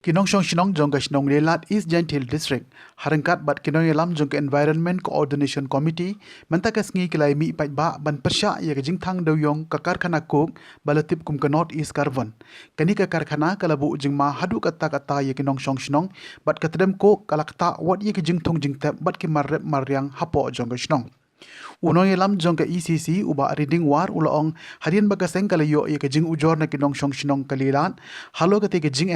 Kinong Shong Shinong Jong Shinong Lelat East Gentil District Harangkat bat Kinong Yalam Jong Environment Coordination Committee mentakas ngi kilai mi pat ba ban persya ya jing thang do yong ka karkhana kok balatip kum ka North East Carbon kani ka karkhana kalabu jing ma hadu kata ya Kinong Shong Shinong bat katadem kok kalakta wat ye jing thong jing tap bat ki marrep maryang hapo Jong Shinong Unong yalam jong ka ECC uba reading war ulaong harian bagaseng kalayo ya jing ujor na Kinong Shong Shinong kalilan halo kate jing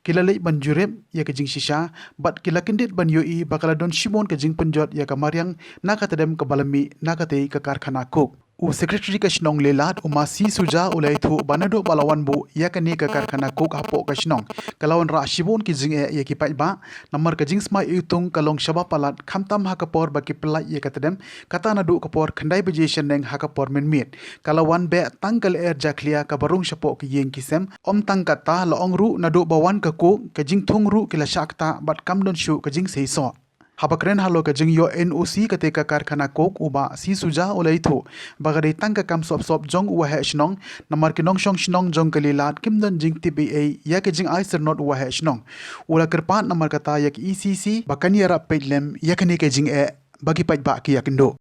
kilalay ban jurem ya jing shisha bat kilakindit ban yoi bakaladon shimon jing penjot ya maryang nakatadem kabalami nakate ka karkhana kok U Secretary ka Shinong Lelat umasi suja ulai thu banado balawan bu ya kani ka karkhana kok hapo ka Shinong kalawan ra shibon ki jing ya ki pai ba namar ka jing sma itung kalong shaba palat khamtam ha kapor ba ki pelai ya katadem kata nadu kapor khandai bejeshan neng ha kapor menmit kalawan be tangkal air jaklia ka barung shapo ki yeng kisem om tang kata laong ru nadu bawan ka ko ka jing thong ru kila shakta bat kamdon shu ka jing seiso Habakren halo ka jing yo NOC ketika karkhana kok uba si suja ulai thu bagari tangka kam sop jong uwa he shnong namar Kinong Shong Shinong jong kalilat kimdan jing TBA ya ke jing aiser not uwa he shnong ula kerpat namar kata yak ECC bakani ara pedlem ya kani ke jing bagi paj ba ki yakindo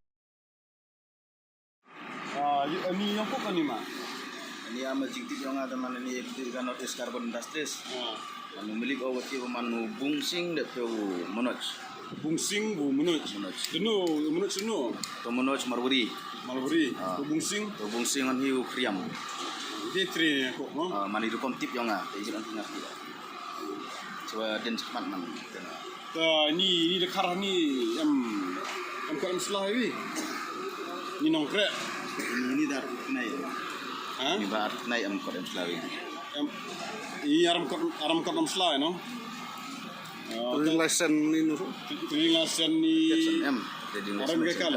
Ani yang kok ani ma? Ini ama jing tip yang ada mana ni ektir kan North East Carbon Industries. Memiliki awak kira manu bungsing dat tu Manoj. Bungsing bu Manoj. Manoj seno. Tu Manoj Marwari. Tu bungsing. Tu bungsing an hiu kriam. Dia train kok no. Mani dukom tip yang ah, jadi nanti ngerti. Coba den cepat man. Ni dekat ni am kau selah ni. Ni nongkrek. Ini dah naik. Ini bar naik am kau selawi. Ini aram kau selah no. Lesen ni nuru. Lesen ni. M. Jadi Orang kekal.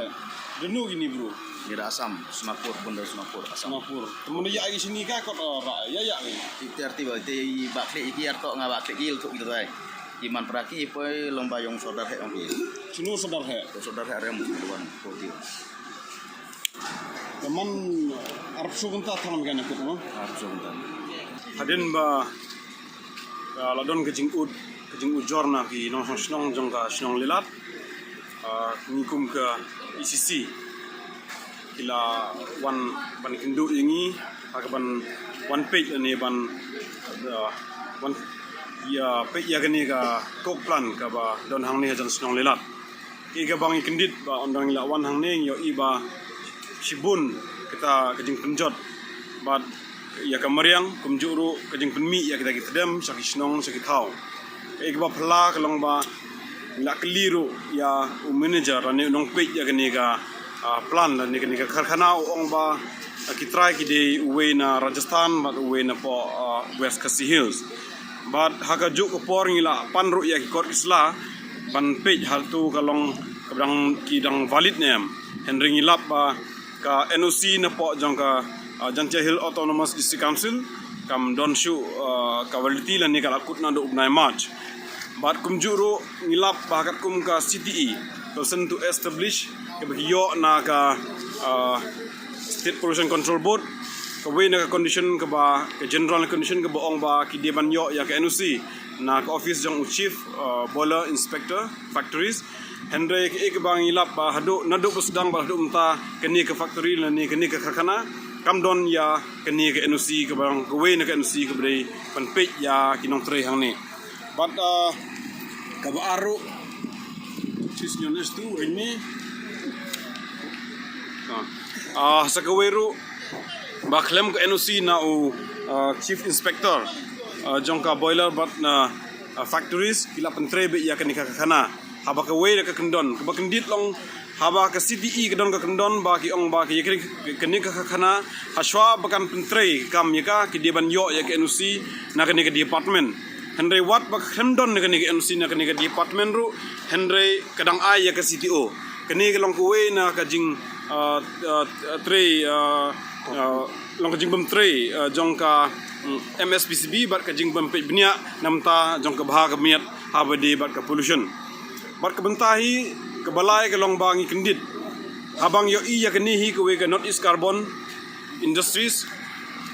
Denu gini bro. Ni Asam, Sunapur, Bunda Sunapur, Asam. Sunapur. Temen ya di sini kah kau ya ni. Itu arti bahawa itu baklik iki arto ngah baklik iki untuk gitu ay. Iman peraki poi lomba yang saudara he ongki. Sunu saudara he. Saudara he rem tuan koti. Teman Arab Sugunta tanam kan aku tu. Harus sebentar. Hadin ba ladon kejing ujor na ki Nong Shinong jong ka Shinong Lelat ngikum ke ECC kila wan ban kindu ingi akaban one page ni ban one ya page ya gani ka kok plan ka ba don hang ni jan Shinong Lelat ki ka bang ikindit ba ondang ila wan hang ni yo iba shibun kita kejing penjot bat ya kamariang kumjuru kejing penmi ya kita dem sakit Shinong sakit hau ba pala kalong ba la keliru ya manager ani nong page ya gani ka plan la ni ka karkhana ong ba kitrai ki de uwe na Rajasthan but uwe na po West Khasi Hills but haka juk ko por ngila panru ya ki kor isla ban page hal tu kalong kadang ki dang valid nem henry ngilap ba ka NOC na po jong ka Jantia Hill Autonomous District Council kam don shu ka validity la ni ka akut na do ubnai March bat kumjuru ngilap bakat kum ka CTE person to establish ke bagyo na ka State Pollution Control Board ka way na ka condition ka ba ka general condition ka boong ba ki deban yo ya ka NOC na ka office jong chief boiler inspector factories Henry ke bang ngilap ba hadu nadu sedang ba hadu umta kini ka factory la ni kini ka karkhana kam don ya kini ka NOC ka bang ka way na ka NOC ka bari panpej ya kinong tre hang ni but kabaaro sis nyones tu ini sa kaweru baklem ko NOC na chief inspector jongka boiler but na factories kila pentre be ya kanika kana haba ka way ka kendon ka kendit long haba ka CTE ka don ka kendon ba ki ong ba ki kanika kana haswa bakan pentre kam ya ki deban yo ya ka NOC na kanika department Henry wat bak hendon ne kanige NC na kanige department ru Henry kadang ay ya ka CTO kanige long kuwe na kajing tre long kajing bam tre jong ka MSPCB bat kajing bam pe bnia namta jong ka bah ka miat habadi bat ka pollution bat ka bentahi ka balai ka long bangi kendit habang yo iya kanihi kuwe ka North East Carbon Industries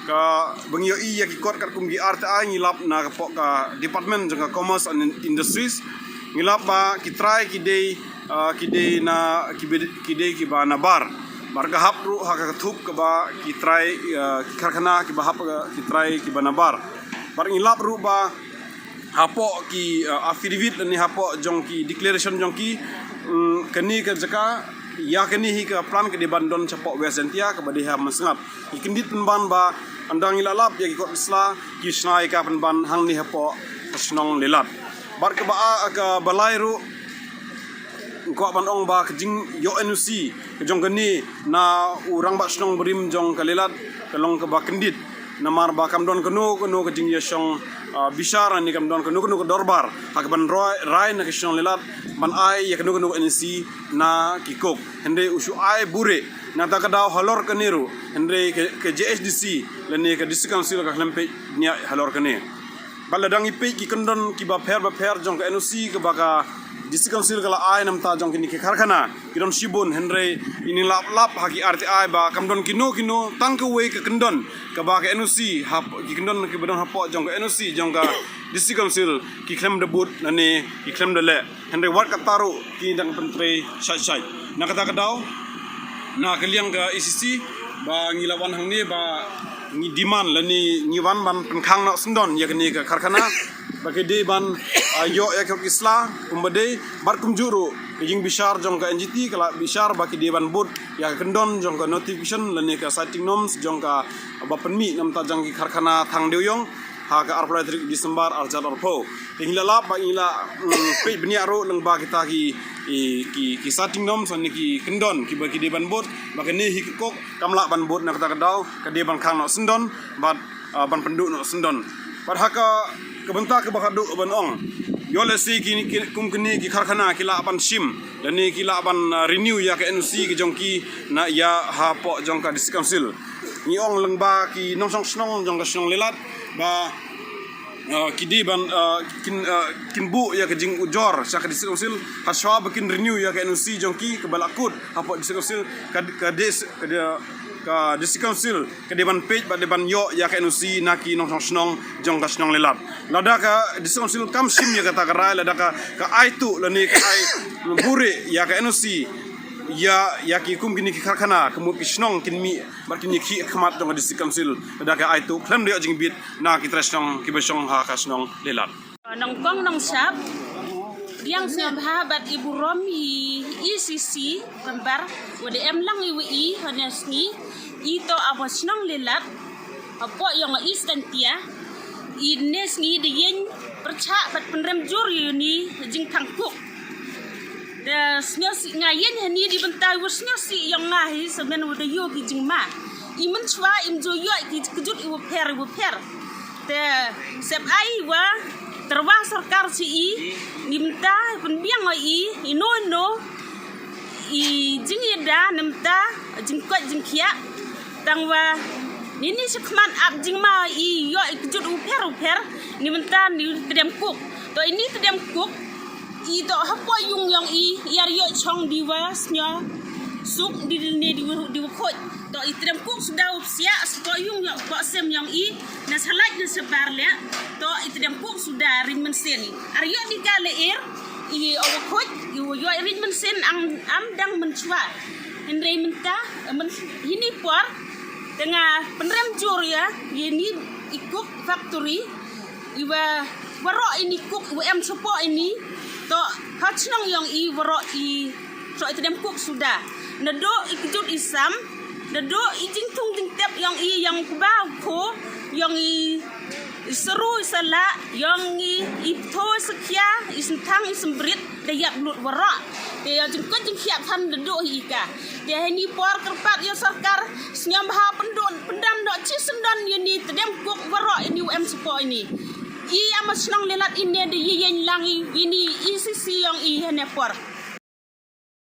ka bangyo I ya ki kot kat kum gi RTI ngilap na ka pok ka Department jong ka Commerce and Industries ngilap ba ki try ki day na ki ba na bar ka hap ru ha ka thup ka ba ki try ki karkhana ki ba hap ki try ki ba na bar ngilap ru ba hapo ki affidavit ni hapo jong ki declaration jong ki kani ka jaka ya kani hi ka plan ke deban don chapok wesentia ke badi ha masngat ikindit penban ba andang ilalap ya ki kot isla ki snai ka penban hang ni hapo snong lelat bar ke ba ka balai ru ko ban ong ba kjing yo NUC ke jong kani na urang ba snong berim jong ka lelat kalong ke ba kendit namar ba kam don keno ke jing ya song bisara ni kam don keno ke dorbar hak ban rai na ke snong lelat ban ai ya keno NUC na kikok hende usu ai bure na ta kada halor kaniru hende ke JSDC lene ke district council ka hlempe nya halor kane baladang ipe ki kendon ki ba pher jong ke NUC ke baka district council kala ai nam ta jong kini ke karkhana kidon sibun henre ini lap haki RTI ba kamdon kino tang ke we ke kendon ke ba ke NUC hap ki kendon ke badon hapo jong ke NUC jong ka district council ki klem debut nane ki klem de le henre wat kataru ki dang pentre sai na kata kadau na kaliang ke ECC ba ngilawan hang ni ba ngi demand lani ngiwan ban penkhang na sendon ya kini ke karkhana bagi de ban yo ya ke isla kumbade bar kumjuru jing bishar jong ka NGT kala bishar baki de ban bud ya kendon jong ka notification lani ka siting norms jong ka bapenmi nam ta jang ki karkhana thang deuyong ha ka arpla trik Disember arjar arpo ingla ba ingla pe bnia ro leng ba kita ki siting norms ni ki kendon ki baki de ban bud baki ni hikok kamla ban bud na kata kadau ka de ban khang no sendon ban penduk no sendon bar haka kebentak ke bakadu ban ong yole si ki kum kini ki karkhana ki la ban sim dan ni ki la ban renew ya ke NUC ki jongki na ya ha po jong ka district council ni ong leng ba ki nong song snong jong ka snong lelat ba ki di ban kin bu ya ke jing ujor sa ka district council haswa bikin renew ya ke NUC jongki ke balakut ha po district council ka district council ke deban page ba deban yo ya ke NUC naki nong snong jong ka snong lelat lada ka district council kam sim ya kata karai lada ka ai tu lani ka ai bure ya ke NUC ya ki kum kini ki karkhana kemu ki snong kin mi bar kini ki khamat jong district council lada ka ai tu klem de jing bit na ki trasong ki besong ha ka snong lelat nong kong nong sap yang sahabat Ibu Romi ECC gambar wade em lang iwi honesni ito abos nong lelat apo yang istantia ines ni de yen percha bat penrem jur yuni jing tangkuk da snyosi ngayen hani di bentai wus snyosi yang ngahi semen wade yo ki jing ma imen chwa im jo yo ki kejut iwo per te sep ai wa terwah sarkar si nimta penbiang ino i jing yeda nimta jing kot jing kia tangwa nini sekman ab jing ma i yo ikjut uper nimta ni kedem kuk to ini kedem kuk i to hapo yung yang i yar yo chong diwa snya suk di khoj to i kedem kuk sudah upsia to yung yo ko sem yang i na salat na sebar le to i kedem kuk sudah rin sen aryo di kale i khoj i yo rin sen am dang menchwa endre menta ini por tengah penrem jur ya ini ikut factory iwa warok ini kuk em sopo ini to hachnong yang i warok i so itu dem kuk sudah nado ikjut isam nado ijing tung ting tep yang i yang kubau ko yang i seru sala yang i to sekia isentang isembrit dayak lut warok dia jengkot jengkiap han nado ika dia ini por kerpat ya sarkar senyam ha pendam dok cisendon ini tedem kuk warok ini UM sopo ini i amas nang lelat ini de yen langi ini ECC yang i hene por